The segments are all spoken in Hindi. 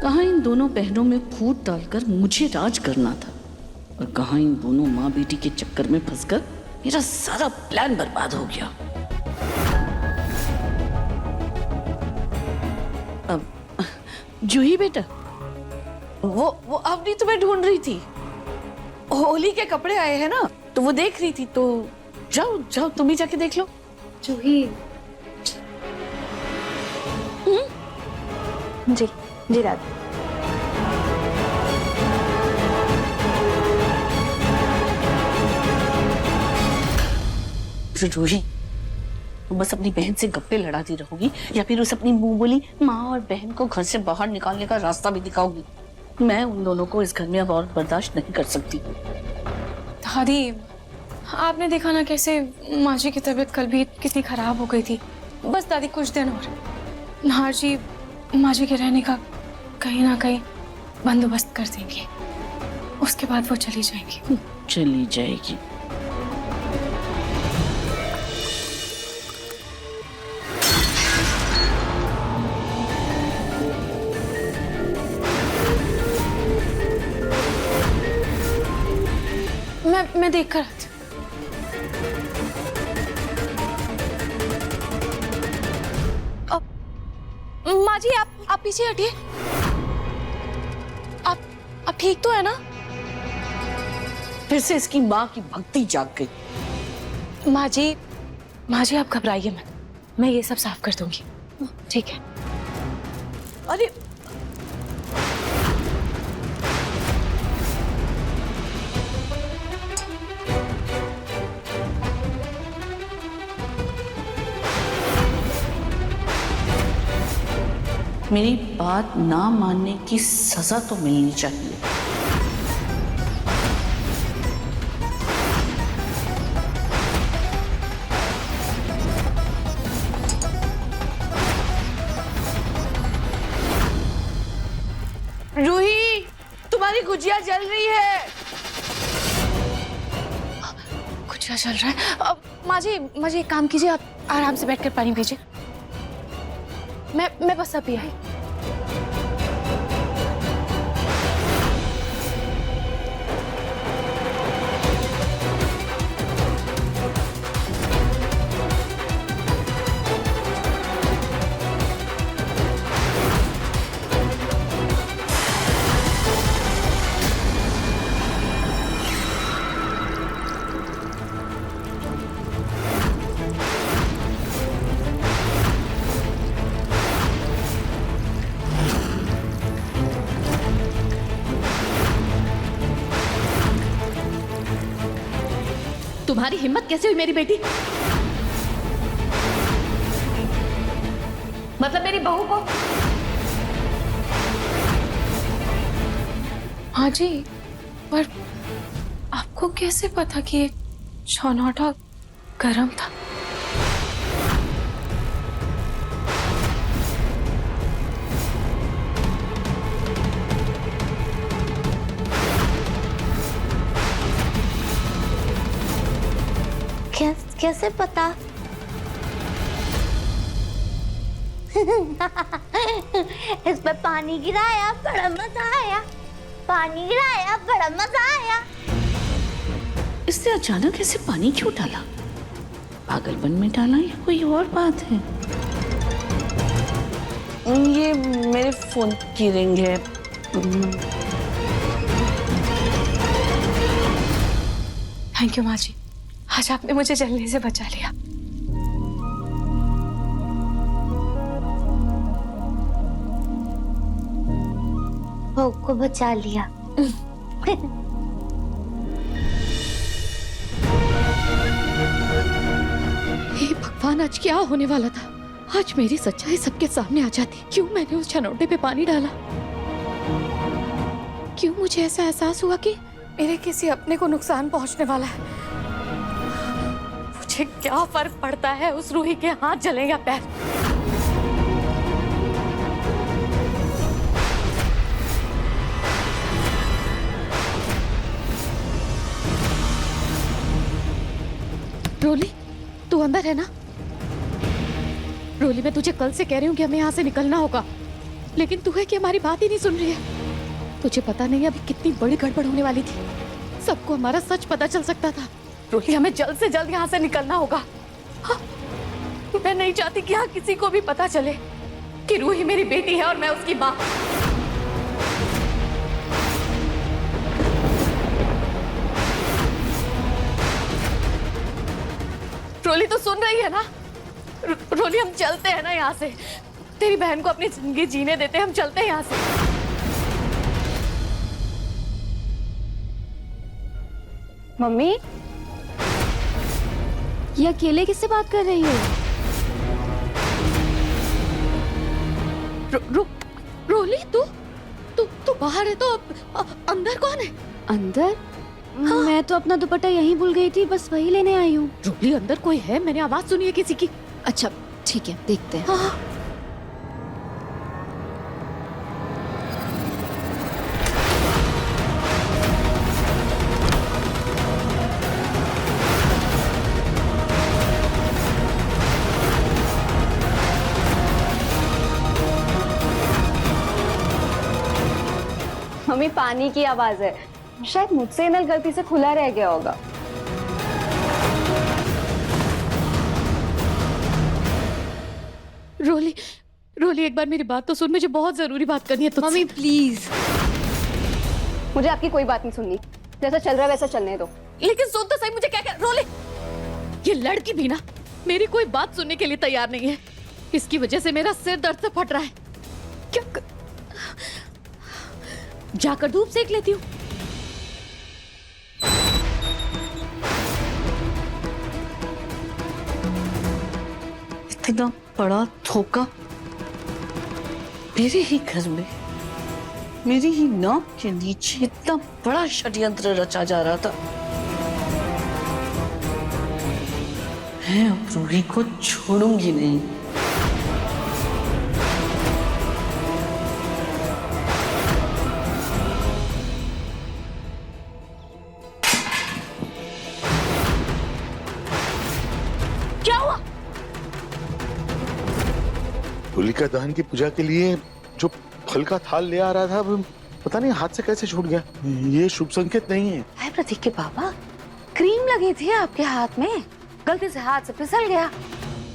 कहाँ इन दोनों बहनों में फूट डालकर मुझे राज करना था और कहाँ इन दोनों माँ बेटी के चक्कर में फंसकर मेरा सारा प्लान बर्बाद हो गया। अब जूही बेटा, वो अवनी तुम्हें ढूंढ रही थी। होली के कपड़े आए हैं ना, तो वो देख रही थी। तो जाओ जाओ, तुम ही जाके देख लो। जूही। जी जी दादी। जूही, तुम बस अपनी बहन से गप्पे लड़ाती रहोगी या फिर उसे अपनी मुंह बोली माँ और बहन को घर से बाहर निकालने का रास्ता भी दिखाओगी? मैं उन दोनों को इस घर में अब और बर्दाश्त नहीं कर सकती। दादी, आपने देखा ना कैसे माँ जी की तबीयत कल भी कितनी खराब हो गई थी। बस दादी कुछ दिन और नाहर जी माँ जी के रहने का कहीं ना कहीं बंदोबस्त कर देंगे, उसके बाद वो चली जाएंगी। चली जाएगी? मैं देख कर आती हूँ। माँ जी आप पीछे हटिए। आप ठीक तो है ना? फिर से इसकी माँ की भक्ति जाग गई। माँ जी आप घबराइए मत, मैं ये सब साफ कर दूंगी, ठीक है? अरे मेरी बात ना मानने की सजा तो मिलनी चाहिए। रूही, तुम्हारी गुजिया जल रही है। गुजिया चल रहा है? अब माँ जी एक काम कीजिए, आप आराम से बैठकर पानी पीजिए। मैं बस अभी आई। तुम्हारी हिम्मत कैसे हुई मेरी बेटी, मतलब मेरी बहू को? हाँ जी, पर आपको कैसे पता कि ये छौनौटा गरम था? कैसे पता? इस पे पानी गिराया, बड़ा मजा आया। पानी गिराया, बड़ा मजा आया। इससे अचानक ऐसे पानी क्यों डाला? पागलपन में डाला या कोई और बात है? ये मेरे फोन की रिंग है। थैंक यू माँ जी, आज आपने मुझे जलने से बचा लिया। बहू को बचा लिया। हे भगवान, आज क्या होने वाला था? आज मेरी सच्चाई सबके सामने आ जाती। क्यों मैंने उस छनौटे पे पानी डाला? क्यों मुझे ऐसा एहसास हुआ कि मेरे किसी अपने को नुकसान पहुंचने वाला है? मुझे क्या फर्क पड़ता है, उस रूही के हाथ जले या पैर? रोली, तू अंदर है ना? रोली, मैं तुझे कल से कह रही हूँ कि हमें यहाँ से निकलना होगा। लेकिन तू है कि हमारी बात ही नहीं सुन रही है। तुझे पता नहीं अभी कितनी बड़ी गड़बड़ होने वाली थी। सबको हमारा सच पता चल सकता था। रोली, हमें जल्द से जल्द यहाँ से निकलना होगा। हाँ, मैं नहीं चाहती कि यहाँ किसी को भी पता चले कि रूही मेरी बेटी है और मैं उसकी माँ। रोली तो सुन रही है ना? रोली, हम चलते हैं ना यहाँ से। तेरी बहन को अपनी जिंदगी जीने देते हैं, हम चलते हैं यहाँ से। मम्मी, ये अकेले किससे बात कर रही हो? रोली, तू बाहर है तो अंदर कौन है? अंदर? हाँ। मैं तो अपना दुपट्टा यहीं भूल गई थी, बस वही लेने आई हूँ। रोली, अंदर कोई है? मैंने आवाज सुनी है किसी की। अच्छा ठीक है, देखते हैं। हाँ। मम्मी, पानी की आवाज है। शायद मुझसे नल गलती से खुला रह गया होगा। रोली, एक बार मेरी बात तो सुन, मुझे बहुत जरूरी बात करनी है तुझसे। Mummy please. मुझे आपकी कोई बात नहीं सुननी, जैसा चल रहा है वैसा चलने दो। लेकिन सुन तो सही, मुझे क्या रोली, ये लड़की भी ना मेरी कोई बात सुनने के लिए तैयार नहीं है। इसकी वजह से मेरा सिर दर्द से फट रहा है। क्या जाकर धूप सेक लेती हूँ। इतना बड़ा धोखा मेरे ही घर में, मेरी ही नाक के नीचे इतना बड़ा षड्यंत्र रचा जा रहा था। मैं अब रूही को छोड़ूंगी नहीं। क्या हुआ? होलिका दहन की पूजा के लिए जो फल का थाल ले आ रहा था, वो पता नहीं हाथ से कैसे छूट गया। ये शुभ संकेत नहीं है। हाय प्रतीक के पापा, क्रीम लगी थी आपके हाथ में, गलती से हाथ से फिसल गया।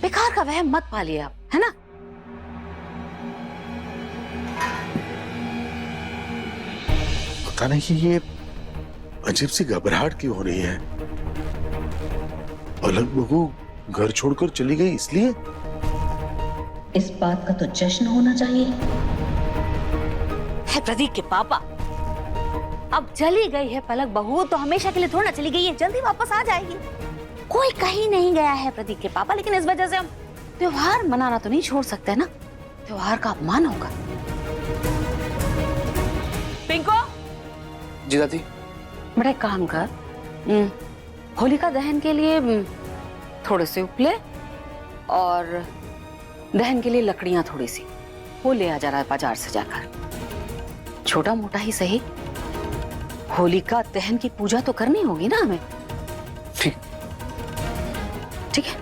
बेकार का वहम मत पालिए आप, है ना? पता नहीं ये अजीब सी घबराहट क्यों हो रही है। पलक बहू घर छोड़कर चली गई इसलिए? इस बात का तो जश्न होना चाहिए। है प्रतीक के पापा, अब चली गई है पलक बहू तो हमेशा के लिए थोड़ा चली गई है, जल्दी वापस आ जाएगी। कोई कहीं नहीं गया है प्रतीक के पापा, लेकिन इस वजह से हम त्योहार मनाना तो नहीं छोड़ सकते ना। त्योहार का अपमान होगा। पिंको, जी दादी। बड़ा एक काम कर, होलिका दहन के लिए थोड़े से उपले और दहन के लिए लकड़ियां थोड़ी सी वो ले आ जा रहा है बाजार से जाकर। छोटा मोटा ही सही, होलिका दहन की पूजा तो करनी होगी ना हमें। ठीक ठीक है।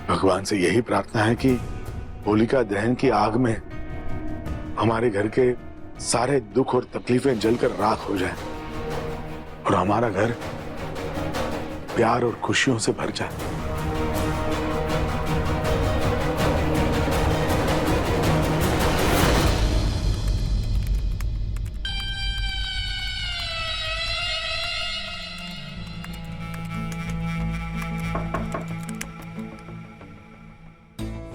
भगवान से यही प्रार्थना है कि होलिका दहन की आग में हमारे घर के सारे दुख और तकलीफें जलकर राख हो जाएं और हमारा घर प्यार और खुशियों से भर जाए।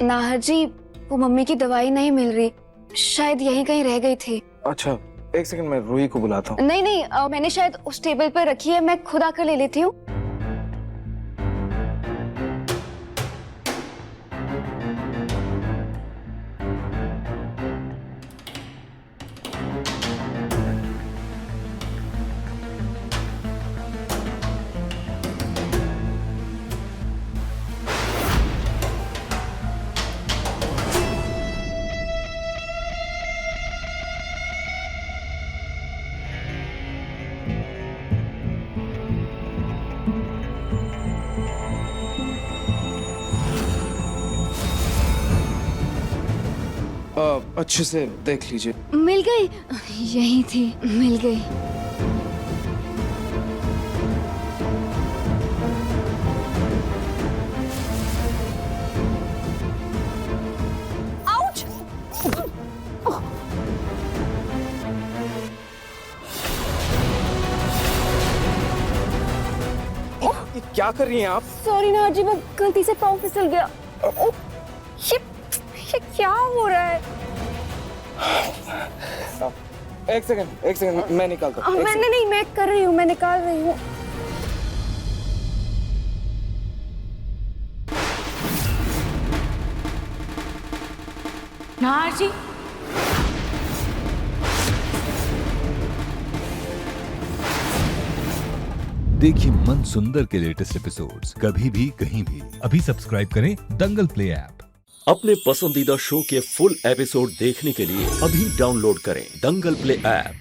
नाहर जी, वो मम्मी की दवाई नहीं मिल रही, शायद यहीं कहीं रह गई थी। अच्छा एक सेकंड, मैं रूही को बुलाता हूँ। नहीं नहीं, मैंने शायद उस टेबल पर रखी है, मैं खुद आकर ले लेती हूँ। अच्छे से देख लीजिए। मिल गई, यही थी, मिल गई। ये क्या कर रही हैं आप? सॉरी नाहर जी, वो गलती से पाँव फिसल गया। ये क्या हो रहा है? एक सेकंड मैं निकालता हूँ। नहीं, मैं कर रही हूँ, मैं निकाल रही हूँ। नाहर जी, देखिए मन सुंदर के लेटेस्ट एपिसोड्स कभी भी कहीं भी। अभी सब्सक्राइब करें दंगल प्ले ऐप। अपने पसंदीदा शो के फुल एपिसोड देखने के लिए अभी डाउनलोड करें दंगल प्ले ऐप।